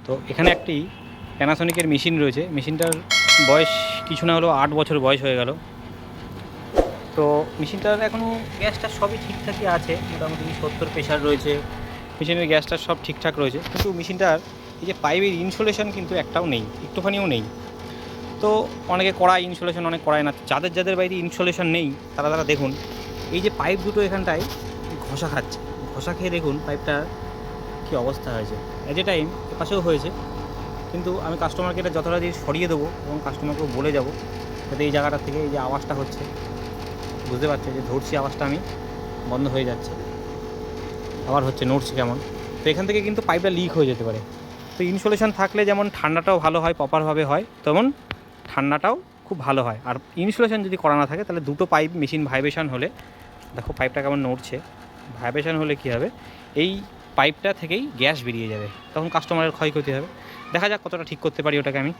তো এখানে একটি প্যানাসোনিকের মেশিন রয়েছে, মেশিনটার বয়স কিছু না হলেও 8 বছর বয়স হয়ে গেল। তো মেশিনটার এখনও গ্যাসটা সবই ঠিকঠাকই আছে, মোটামুটি 70 প্রেশার রয়েছে, মেশিনের গ্যাসটা সব ঠিকঠাক রয়েছে, কিন্তু মেশিনটার এই যে পাইপের ইনসুলেশন কিন্তু একটাও নেই, একটুখানিও নেই। তো অনেকে করায় ইনসুলেশন, অনেক করায় না। যাদের যাদের বাড়িতে ইনসুলেশন নেই তারা তারা দেখুন এই যে পাইপ দুটো এখানটায় ঘষা খাচ্ছে, ঘষা খেয়ে দেখুন পাইপটার কী অবস্থা হয়েছে। এট এ টাইম এপাশেও হয়েছে, কিন্তু আমি কাস্টমারকে এটা যতটা দিয়ে সরিয়ে দেবো এবং কাস্টমারকেও বলে যাব যাতে এই জায়গাটা থেকে এই যে আওয়াজটা হচ্ছে, বুঝতে পারছে যে ধরছি আওয়াজটা আমি বন্ধ হয়ে যাচ্ছে, আবার হচ্ছে নড়ছে কেমন। তো এখান থেকে কিন্তু পাইপটা লিক হয়ে যেতে পারে। তো ইনসুলেশন থাকলে যেমন ঠান্ডাটাও ভালো হয়, প্রপারভাবে হয়, তেমন ঠান্ডাটাও খুব ভালো হয়। আর ইনসুলেশন যদি করা না থাকে তাহলে দুটো পাইপ মেশিন ভাইব্রেশন হলে, দেখো পাইপটা কেমন নড়ছে, ভাইব্রেশন হলে কী হবে, এই পাইপটা থেকেই গ্যাস বেরিয়ে যাবে, তখন কাস্টমারের ক্ষয়ক্ষতি হবে। দেখা যাক কতটা ঠিক করতে পারি ওটাকে আমি।